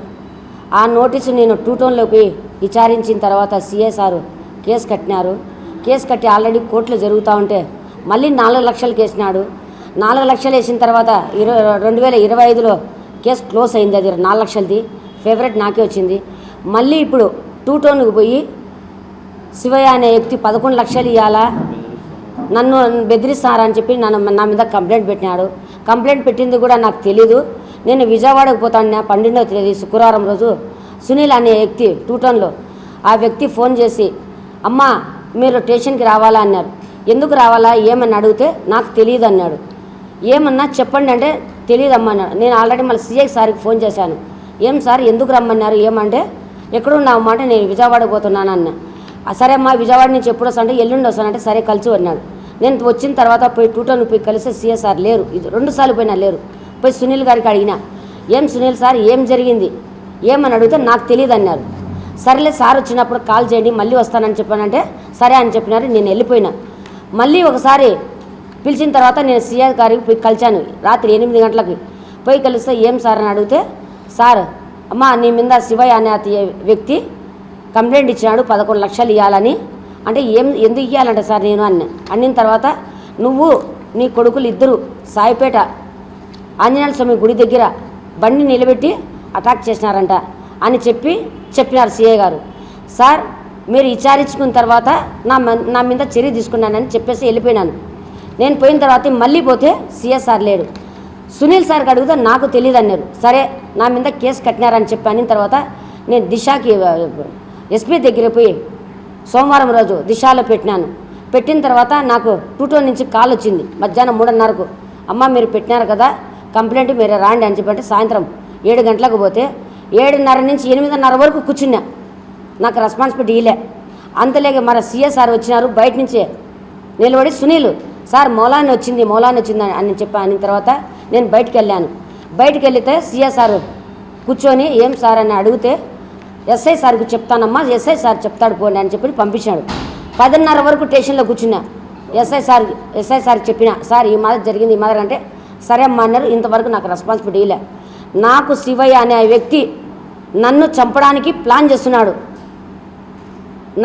ఆ నోటీసు నేను 2 టౌన్లోకి విచారించిన తర్వాత సిఐ సారు కేసు కట్టినారు. కేసు కట్టి ఆల్రెడీ కోర్టులో జరుగుతూ ఉంటే మళ్ళీ 4 లక్షలు కేసినాడు. 4 లక్షలు వేసిన తర్వాత 2025లో కేసు క్లోజ్ అయింది. అది 4 లక్షలది ఫేవరెట్ నాకే వచ్చింది. మళ్ళీ ఇప్పుడు 2 టౌన్కి పోయి శివయ్య అనే వ్యక్తి 11 లక్షలు ఇవ్వాలా, నన్ను బెదిరిస్తారని చెప్పి నా మీద కంప్లైంట్ పెట్టినాడు. కంప్లైంట్ పెట్టింది కూడా నాకు తెలీదు. నేను విజయవాడకు పోతాను. 12వ తేదీ శుక్రవారం రోజు సునీల్ అనే వ్యక్తి 2 టౌన్లో ఆ వ్యక్తి ఫోన్ చేసి, అమ్మ మీరు స్టేషన్కి రావాలా అన్నారు. ఎందుకు రావాలా ఏమని అడిగితే నాకు తెలియదు అన్నాడు. ఏమన్నా చెప్పండి అంటే తెలియదమ్మా అన్నాడు. నేను ఆల్రెడీ మళ్ళీ సిఐ సార్కి ఫోన్ చేశాను. ఏం సార్ ఎందుకు రమ్మన్నారు ఏమంటే ఎక్కడున్నావు అంటే నేను విజయవాడకు పోతున్నాను అన్నా. సరే అమ్మా విజయవాడ నుంచి ఎప్పుడు వస్తానంటే ఎల్లుండి వస్తానంటే సరే కలిసి అన్నాడు. నేను వచ్చిన తర్వాత పోయి 2 టౌన్ పోయి కలిసి సిఐ సార్ లేరు. ఇది 2 సార్లు పోయినా లేరు. పోయి సునీల్ గారికి అడిగినా, ఏం సునీల్ సార్ ఏం జరిగింది ఏమని అడిగితే నాకు తెలియదు అన్నారు. సరేలే సార్ వచ్చినప్పుడు కాల్ చేయండి మళ్ళీ వస్తానని చెప్పానంటే సరే అని చెప్పినారు. నేను వెళ్ళిపోయినా. మళ్ళీ ఒకసారి పిలిచిన తర్వాత నేను సిఐ గారికి పోయి కలిశాను. రాత్రి 8 గంటలకి పోయి కలిస్తే ఏం సార్ అని అడిగితే, సార్ అమ్మ నీ మీద శివయ్య అనే వ్యక్తి కంప్లైంట్ ఇచ్చినాడు 11 లక్షలు ఇవ్వాలని. అంటే ఎందుకు ఇవ్వాలంటే సార్ నేను అన్నిన తర్వాత నువ్వు నీ కొడుకులు ఇద్దరు సాయిపేట ఆంజనేయ స్వామి గుడి దగ్గర బండి నిలబెట్టి అటాక్ చేసినారంట అని చెప్పినారు సిఐ గారు. సార్ మీరు విచారించుకున్న తర్వాత నా మీద చర్య తీసుకున్నానని చెప్పేసి వెళ్ళిపోయినాను. నేను పోయిన తర్వాత మళ్ళీ పోతే సిఐ సార్ లేడు. సునీల్ సార్కి అడిగితే నాకు తెలియదు అన్నారు. సరే నా మీద కేసు కట్టినారని చెప్పి అన్న తర్వాత నేను దిశకి ఎస్పీ దగ్గర పోయి సోమవారం రోజు దిశలో పెట్టిన తర్వాత నాకు 2 టౌన్ నుంచి కాల్ వచ్చింది మధ్యాహ్నం 3:30కు. అమ్మ మీరు పెట్టినారు కదా కంప్లైంట్ మీరు రాండి అని చెప్పంటే సాయంత్రం 7 గంటలకు పోతే 7:30 నుంచి 8:30 వరకు కూర్చున్నా. నాకు రెస్పాన్సిబిలిటీ ఇలే. అంతలేక మన సిఎస్ సార్ వచ్చినారు బయట నుంచే నిలబడి, సునీల్ సార్ మౌలాని వచ్చింది అని అన్న తర్వాత నేను బయటికి వెళ్ళాను. బయటికి వెళితే సిఎస్ సార్ కూర్చొని ఏం సార్ అని అడిగితే ఎస్ఐ సార్కి చెప్తానమ్మా ఎస్ఐ సార్ చెప్తాడు పోండి అని చెప్పి పంపించాడు. 10:30 వరకు స్టేషన్లో కూర్చున్నా. ఎస్ఐ సార్కి చెప్పిన, సార్ ఈ మాదిరి జరిగింది ఈ మాదిరి అంటే సరే అమ్మా అన్నారు. ఇంతవరకు నాకు రెస్పాన్సిబిలిటీ ఇలే. నాకు శివయ్య అనే వ్యక్తి నన్ను చంపడానికి ప్లాన్ చేస్తున్నాడు.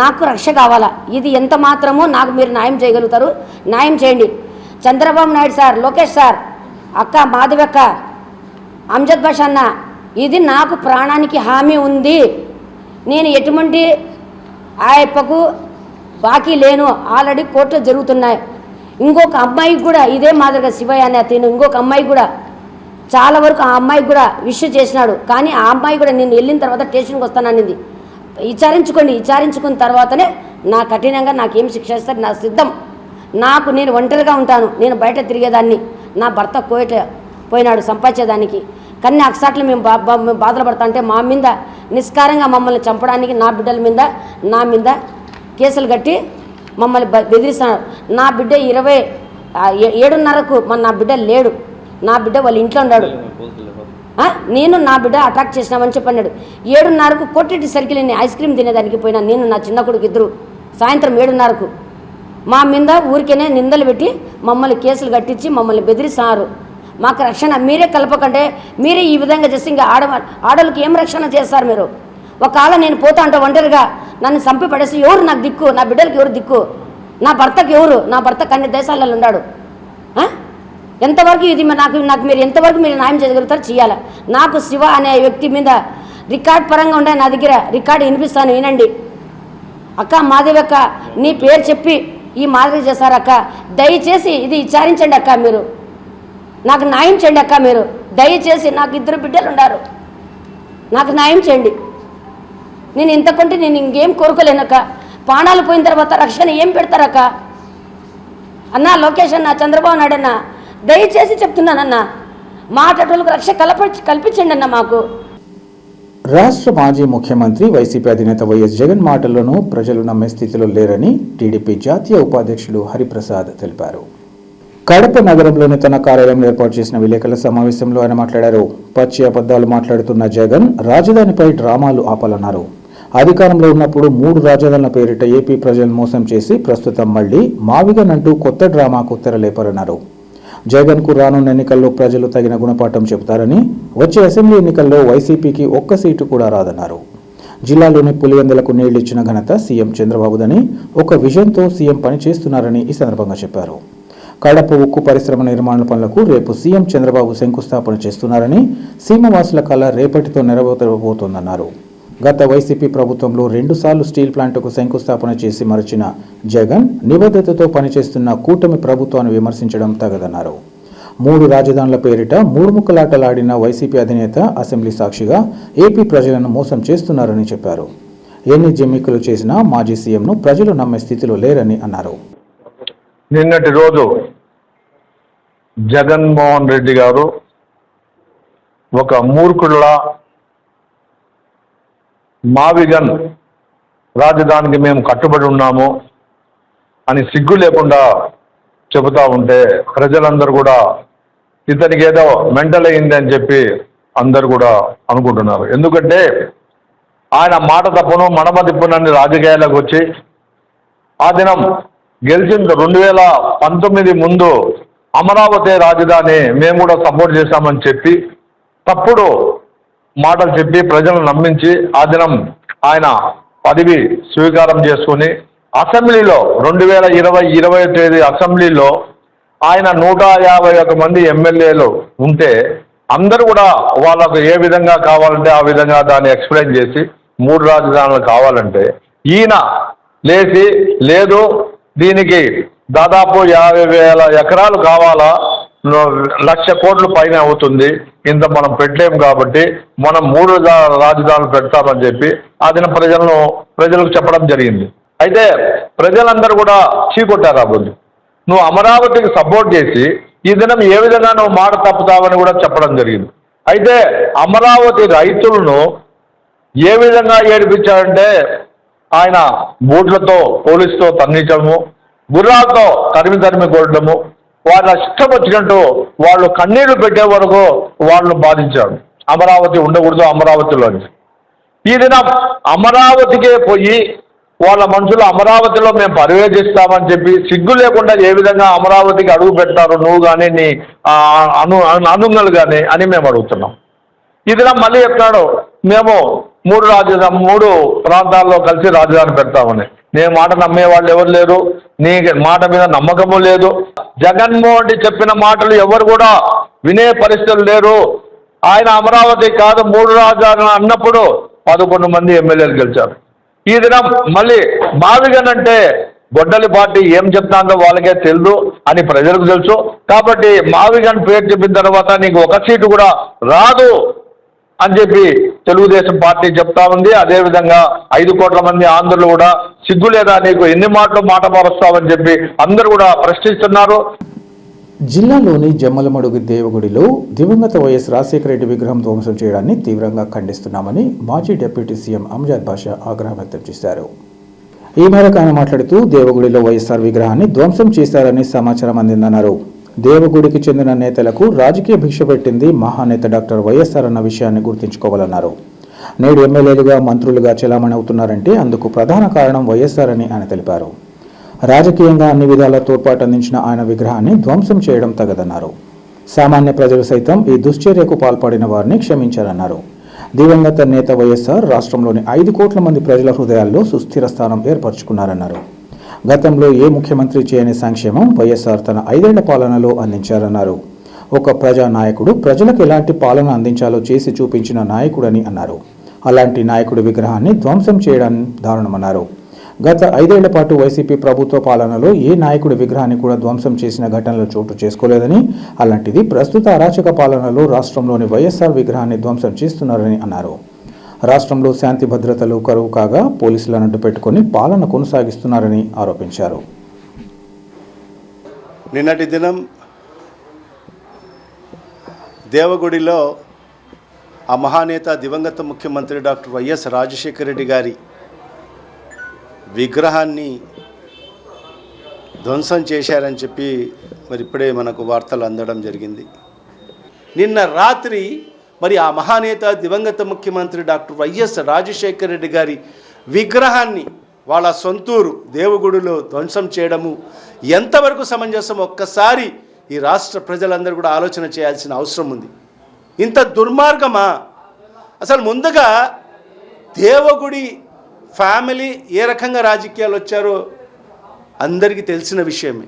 నాకు రక్ష కావాలా. ఇది ఎంత మాత్రమో నాకు మీరు న్యాయం చేయగలుగుతారు, న్యాయం చేయండి. చంద్రబాబు నాయుడు సార్, లోకేష్ సార్, అక్క మాధవక్క, అంజద్ భాష అన్న, ఇది నాకు ప్రాణానికి హామీ ఉంది. నేను ఎటువంటి ఆయప్పకు బాకీ లేను. ఆల్రెడీ కోర్టులో జరుగుతున్నాయి. ఇంకొక అమ్మాయికి కూడా ఇదే మాదిరిగా శివయ్య అనే అతను ఇంకొక అమ్మాయి కూడా చాలా వరకు ఆ అమ్మాయికి కూడా విష్ చేసినాడు. కానీ ఆ అమ్మాయి కూడా నేను వెళ్ళిన తర్వాత స్టేషన్కి వస్తాననింది. విచారించుకున్న తర్వాతనే నా కఠినంగా నాకేం శిక్ష ఇస్తారు నా సిద్ధం. నేను ఒంటరిగా ఉంటాను. నేను బయట తిరిగేదాన్ని. నా భర్త పోయినాడు సంపాదించేదానికి. కానీ అక్సాట్లు మేము బాధలు పడతా అంటే మా మీద నిష్కారంగా మమ్మల్ని చంపడానికి నా మీద కేసులు కట్టి మమ్మల్ని బెదిరిస్తున్నారు. నా బిడ్డ 7:30కు నా బిడ్డ లేడు. నా బిడ్డ వాళ్ళ ఇంట్లో ఉన్నాడు. నేను నా బిడ్డ అటాక్ చేసినామని చెప్పన్నాడు. 7:30కు కొట్టేటి సర్కిల్ ఐస్ క్రీమ్ తినేదానికి పోయినా నేను నా చిన్న కొడుకు ఇద్దరు సాయంత్రం 7:30కు మా మీద ఊరికేనే నిందలు పెట్టి మమ్మల్ని కేసులు కట్టించి మమ్మల్ని బెదిరిస్తున్నారు. మాకు రక్షణ మీరే కలపకంటే మీరే ఈ విధంగా చేస్తే ఇంకా ఆడవాళ్ళకి ఏం రక్షణ చేస్తారు మీరు? ఒకవేళ నేను పోతా అంటే ఒంటరిగా నన్ను చంపి పడేసి ఎవరు నాకు దిక్కు, నా బిడ్డలకి ఎవరు దిక్కు, నా భర్తకి ఎవరు, నా భర్త అన్ని దేశాలలో ఉన్నాడు. ఎంతవరకు ఇది నాకు మీరు ఎంతవరకు మీరు న్యాయం చేయగలుగుతారు చేయాలి. నాకు శివ అనే వ్యక్తి మీద రికార్డ్ పరంగా ఉండే నా దగ్గర రికార్డు వినిపిస్తాను, వినండి. అక్క మాధవక్క నీ పేరు చెప్పి ఈ మాదిరి చేశారు అక్క, దయచేసి ఇది విచారించండి అక్క, మీరు నాకు న్యాయం చేయండి అక్క, మీరు దయచేసి నాకు 2 బిడ్డలు ఉన్నారు, నాకు న్యాయం చేయండి. నేను ఇంతకుంటే నేను ఇంకేం కోరుకోలేనక్క. ప్రాణాలు పోయిన తర్వాత రక్షణ ఏం పెడతారక్క? అన్నా లోకేష్ అన్న, చంద్రబాబు నాయుడు అన్న, దయచేసి చెప్తున్నానన్నా, మాటలకు రక్ష కల్పించండి అన్న మాకు. రాష్ట్ర మాజీ ముఖ్యమంత్రి వైసీపీ అధినేత వైఎస్ జగన్ మాటలను ప్రజలు నమ్మే స్థితిలో లేరని టీడీపీ జాతీయ ఉపాధ్యక్షులు హరిప్రసాద్ తెలిపారు. కడప నగరంలోని తన కార్యాలయంలో ఏర్పాటు చేసిన విలేకరుల సమావేశంలో ఆయన మాట్లాడారు. పచ్చి అబద్ధాలు మాట్లాడుతున్న జగన్ రాజధానిపై డ్రామాలు ఆపాలన్నారు. అధికారంలో ఉన్నప్పుడు 3 రాజధానుల పేరిట ఏపీ ప్రజలను మోసం చేసి ప్రస్తుతం మళ్లీ మావిగన్ అంటూ కొత్త డ్రామాకు తెరలేపారన్నారు. జగన్కు రానున్న ఎన్నికల్లో ప్రజలు తగిన గుణపాఠం చెబుతారని, వచ్చే అసెంబ్లీ ఎన్నికల్లో వైసీపీకి 1 సీటు కూడా రాదన్నారు. జిల్లాలోని పులివెందులకు నీళ్లిచ్చిన ఘనత సీఎం చంద్రబాబుదని, ఒక విజన్తో సీఎం పనిచేస్తున్నారని ఈ సందర్భంగా చెప్పారు. కడప ఉక్కు పరిశ్రమ నిర్మాణ పనులకు రేపు సీఎం చంద్రబాబు శంకుస్థాపన చేస్తున్నారని, సీమవాసుల కళ రేపటితో నెరవేరబోతోందన్నారు. గత వైసీపీ ప్రభుత్వంలో 2 సార్లు స్టీల్ ప్లాంట్కు శంకుస్థాపన చేసి మరచిన జగన్ నిబద్ధతతో పనిచేస్తున్న కూటమి ప్రభుత్వాన్ని విమర్శించడం తగదన్నారు. 3 రాజధానుల పేరిట 3 ముక్కలాటలాడిన వైసీపీ అధినేత అసెంబ్లీ సాక్షిగా ఏపీ ప్రజలను మోసం చేస్తున్నారని చెప్పారు. ఎన్ని జిమ్మిక్కులు చేసినా మాజీ సీఎంను ప్రజలు నమ్మే స్థితిలో లేరని అన్నారు. నిన్నటి రోజు జగన్మోహన్ రెడ్డి గారు ఒక మూర్ఖుడిలా మావిగన్ రాజధానికి మేము కట్టుబడి ఉన్నాము అని సిగ్గు లేకుండా చెబుతూ ఉంటే ప్రజలందరూ కూడా ఇతనికి ఏదో మెంటల్ అయింది అని చెప్పి అందరు కూడా అనుకుంటున్నారు. ఎందుకంటే ఆయన మాట తప్పును మడమ తిప్పునని రాజకీయాలకు వచ్చి ఆ దినం గెలిచిన 2019 ముందు అమరావతి రాజధాని మేము కూడా సపోర్ట్ చేశామని చెప్పి తప్పుడు మాటలు చెప్పి ప్రజలను నమ్మించి ఆ దినం ఆయన పదవి స్వీకారం చేసుకుని అసెంబ్లీలో 2020 తేదీ అసెంబ్లీలో ఆయన 151 మంది ఎమ్మెల్యేలు ఉంటే అందరూ కూడా వాళ్ళకు ఏ విధంగా కావాలంటే ఆ విధంగా దాన్ని ఎక్స్ప్లెయిన్ చేసి 3 రాజధానులు కావాలంటే ఈయన లేచి లేదు దీనికి దాదాపు 50,000 ఎకరాలు కావాలా, 1,00,000 కోట్ల పైన అవుతుంది, ఇంత మనం పెట్టలేము కాబట్టి మనం 3 రాజధానులు పెడతామని చెప్పి ఆ దిన ప్రజలకు చెప్పడం జరిగింది. అయితే ప్రజలందరూ కూడా చీకొట్టారు. ఆ బుద్ధి నువ్వు అమరావతికి సపోర్ట్ చేసి ఈ దినం ఏ విధంగా నువ్వు మాట తప్పుతావని కూడా చెప్పడం జరిగింది. అయితే అమరావతి రైతులను ఏ విధంగా ఏడిపించాడంటే ఆయన బూట్లతో పోలీసుతో తన్నించడము, గుర్రాలతో తరిమి కొట్టడము, వాళ్ళ ఇష్టం వచ్చినట్టు వాళ్ళు కన్నీళ్లు పెట్టే వరకు వాళ్ళను బాధించాడు. అమరావతి ఉండకూడదు అమరావతిలో. ఈ దినం అమరావతికే పోయి వాళ్ళ మనుషులు అమరావతిలో మేము పర్యవేక్షిస్తామని చెప్పి సిగ్గు లేకుండా ఏ విధంగా అమరావతికి అడుగు పెట్టారు నువ్వు కానీ నీ అనుంగలు కానీ అని మేము అడుగుతున్నాం. ఈ దినం మళ్ళీ చెప్తున్నాడు మేము 3 ప్రాంతాల్లో కలిసి రాజధాని పెడతామని. నేను మాట నమ్మేవాళ్ళు ఎవరు లేరు, నీ మాట మీద నమ్మకము లేదు. జగన్మోహన్ రెడ్డి చెప్పిన మాటలు ఎవరు కూడా వినే పరిస్థితులు లేరు. ఆయన అమరావతి కాదు 3 రాజధానులు అన్నప్పుడు 11 మంది ఎమ్మెల్యేలు గెలిచారు. ఈ దినం మళ్ళీ మావిగన్ అంటే గొడ్డలి పార్టీ ఏం చెప్తాందో వాళ్ళకే తెలుసు అని ప్రజలకు తెలుసు. కాబట్టి మావిగన్ పేరు చెప్పిన తర్వాత నీకు 1 సీటు కూడా రాదు అని చెప్పి తెలుగుదేశం పార్టీ చెప్తా ఉంది. అదేవిధంగా 5 కోట్ల మంది ఆంధ్రులు కూడా సిగ్గు లేదా నీకు ఎన్ని మాటలు మాట మారుస్తావని చెప్పి అందరూ కూడా ప్రశ్నిస్తున్నారు. జిల్లాలోని జమ్మలమడుగు దేవగుడిలో దివంగత వైఎస్ రాజశేఖర రెడ్డి విగ్రహం ధ్వంసం చేయడాన్ని తీవ్రంగా ఖండిస్తున్నామని మాజీ డిప్యూటీ సీఎం అంజద్ బాషా ఆగ్రహం వ్యక్తం చేశారు. ఈ మేరకు ఆయన మాట్లాడుతూ దేవగుడిలో వైఎస్ఆర్ విగ్రహాన్ని ధ్వంసం చేశారని సమాచారం అందిందన్నారు. దేవగుడికి చెందిన నేతలకు రాజకీయ భిక్ష పెట్టింది మహానేత డాక్టర్ వైఎస్ఆర్ అన్న విషయాన్ని గుర్తుంచుకోవాలన్నారు. నేడు ఎమ్మెల్యేలుగా మంత్రులుగా చెలామణి అవుతున్నారంటే అందుకు ప్రధాన కారణం వైఎస్ఆర్ అని ఆయన తెలిపారు. రాజకీయంగా అన్ని విధాల తోడ్పాటు అందించిన ఆయన విగ్రహాన్ని ధ్వంసం చేయడం తగదన్నారు. సామాన్య ప్రజలు సైతం ఈ దుశ్చర్యకు పాల్పడిన వారిని క్షమించారన్నారు. దివంగత నేత వైఎస్ఆర్ రాష్ట్రంలోని 5 కోట్ల మంది ప్రజల హృదయాల్లో సుస్థిర స్థానం ఏర్పరచుకున్నారన్నారు. గతంలో ఏ ముఖ్యమంత్రి చేయని సంక్షేమం వైఎస్ఆర్ తన 5 ఏళ్ల పాలనలో అందించారన్నారు. ఒక ప్రజానాయకుడు ప్రజలకు ఎలాంటి పాలన అందించాలో చేసి చూపించిన నాయకుడని అన్నారు. అలాంటి నాయకుడి విగ్రహాన్ని ధ్వంసం చేయడం దారుణమన్నారు. గత 5 ఏళ్ల పాటు వైసీపీ ప్రభుత్వ పాలనలో ఏ నాయకుడి విగ్రహాన్ని కూడా ధ్వంసం చేసిన ఘటనలు చోటు చేసుకోలేదని, అలాంటిది ప్రస్తుత అరాచక పాలనలో రాష్ట్రంలోని వైఎస్ఆర్ విగ్రహాన్ని ధ్వంసం చేస్తున్నారని అన్నారు. రాష్ట్రంలో శాంతి భద్రతలు కరువు కాగా పోలీసులను అడ్డు పెట్టుకుని పాలన కొనసాగిస్తున్నారని ఆరోపించారు. నిన్నటి దినం దేవగుడిలో ఆ మహానేత దివంగత ముఖ్యమంత్రి డాక్టర్ వైఎస్ రాజశేఖర రెడ్డి గారి విగ్రహాన్ని ధ్వంసం చేశారని చెప్పి మరి ఇప్పుడే మనకు వార్తలు అందడం జరిగింది. నిన్న రాత్రి మరి ఆ మహానేత దివంగత ముఖ్యమంత్రి డాక్టర్ వైఎస్ రాజశేఖర రెడ్డి గారి విగ్రహాన్ని వాళ్ళ సొంతూరు దేవగుడిలో ధ్వంసం చేయడము ఎంతవరకు సమంజసం ఒక్కసారి ఈ రాష్ట్ర ప్రజలందరూ కూడా ఆలోచన చేయాల్సిన అవసరం ఉంది. ఇంత దుర్మార్గమా? అసలు ముందుగా దేవగుడి ఫ్యామిలీ ఏ రకంగా రాజకీయాలు వచ్చారో అందరికీ తెలిసిన విషయమే.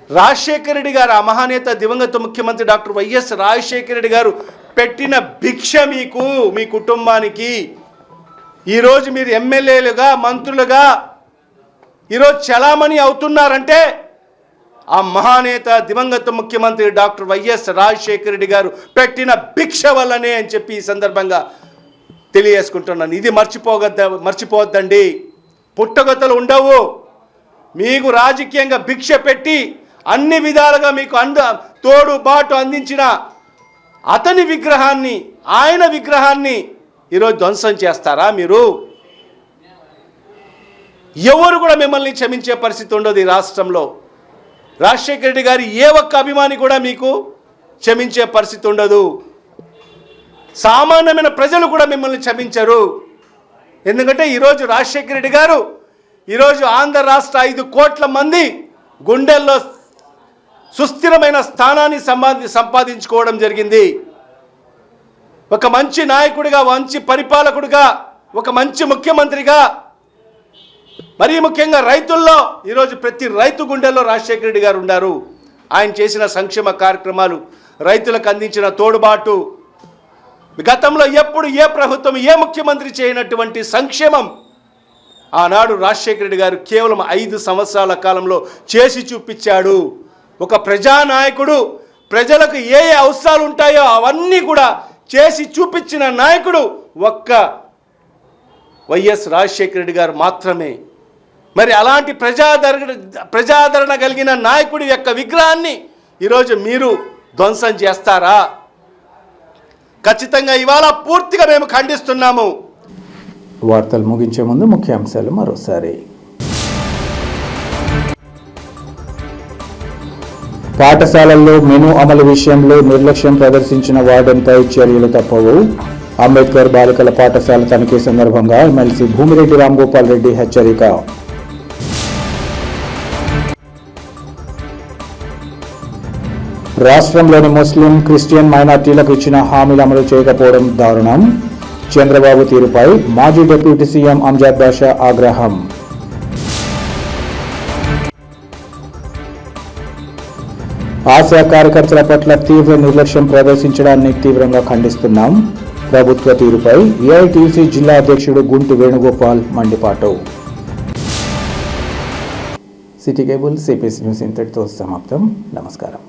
రాజశేఖర రెడ్డి గారు ఆ మహానేత దివంగత ముఖ్యమంత్రి డాక్టర్ వైఎస్ రాజశేఖర రెడ్డి గారు పెట్టిన భిక్ష మీకు, మీ కుటుంబానికి ఈరోజు మీరు ఎమ్మెల్యేలుగా మంత్రులుగా ఈరోజు చలామణి అవుతున్నారంటే ఆ మహానేత దివంగత ముఖ్యమంత్రి డాక్టర్ వైఎస్ రాజశేఖర రెడ్డి గారు పెట్టిన భిక్ష వల్లనే అని చెప్పి ఈ సందర్భంగా తెలియజేసుకుంటున్నాను. ఇది మర్చిపోవద్దండి. పుట్టగొత్తలు ఉండవు. మీకు రాజకీయంగా భిక్ష పెట్టి అన్ని విధాలుగా మీకు తోడు బాటు అందించిన అతని విగ్రహాన్ని, ఆయన విగ్రహాన్ని ఈరోజు ధ్వంసం చేస్తారా మీరు? ఎవరు కూడా మిమ్మల్ని క్షమించే పరిస్థితి ఉండదు ఈ రాష్ట్రంలో. రాజశేఖర రెడ్డి గారి ఏ ఒక్క అభిమాని కూడా మీకు క్షమించే పరిస్థితి ఉండదు. సామాన్యమైన ప్రజలు కూడా మిమ్మల్ని క్షమించరు. ఎందుకంటే ఈరోజు రాజశేఖర రెడ్డి గారు ఈరోజు ఆంధ్ర రాష్ట్ర 5 కోట్ల మంది గుండెల్లో సుస్థిరమైన స్థానాన్ని సంపాదించుకోవడం జరిగింది. ఒక మంచి నాయకుడిగా, మంచి పరిపాలకుడిగా, ఒక మంచి ముఖ్యమంత్రిగా, మరీ ముఖ్యంగా రైతుల్లో ఈరోజు ప్రతి రైతు గుండెల్లో రాజశేఖర రెడ్డి గారు ఉన్నారు. ఆయన చేసిన సంక్షేమ కార్యక్రమాలు, రైతులకు అందించిన తోడుబాటు, గతంలో ఎప్పుడు ఏ ప్రభుత్వం ఏ ముఖ్యమంత్రి చేయనటువంటి సంక్షేమం ఆనాడు రాజశేఖర రెడ్డి గారు కేవలం 5 సంవత్సరాల కాలంలో చేసి చూపించాడు. ఒక ప్రజానాయకుడు ప్రజలకు ఏ అవసరాలు ఉంటాయో అవన్నీ కూడా చేసి చూపించిన నాయకుడు ఒక్క వైఎస్ రాజశేఖర రెడ్డి గారు మాత్రమే. మరి అలాంటి ప్రజాదరణ కలిగిన నాయకుడి యొక్క విగ్రహాన్ని ఈరోజు మీరు ధ్వంసం చేస్తారా? ఖచ్చితంగా ఇవాళ పూర్తిగా మేము ఖండిస్తున్నాము. వార్తలు ముగించే ముందు ముఖ్యాంశాలు మరోసారి. పాఠశాలల్లో మెనూ అమలు విషయంలో నిర్లక్ష్యం ప్రదర్శించిన వార్డెన్పై చర్యలు తప్పవు. అంబేద్కర్ బాలికల పాఠశాల తనిఖీ సందర్భంగా ఎమ్మెల్సీ భూమిరెడ్డి రాంగోపాల్ రెడ్డి హెచ్చరిక. రాష్ట్రంలోని ముస్లిం, క్రిస్టియన్ మైనార్టీలకు ఇచ్చిన హామీలు అమలు చేయకపోవడం దారుణం. చంద్రబాబు తీరుపై మాజీ డిప్యూటీ సీఎం అంజద్ బాషా ఆగ్రహం. ఆశా కార్యకర్తల పట్ల తీవ్ర నిర్లక్ష్యం ప్రదర్శించడాన్ని తీవ్రంగా ఖండిస్తున్నాం. ప్రభుత్వ తీరుపై ఏఐటీసీ జిల్లా అధ్యక్షుడు గుంటి వేణుగోపాల్ మండిపాటు. సిటీ కేబుల్ సిపిఎస్ న్యూస్ ఇంతటితో సమాప్తం. నమస్కారం.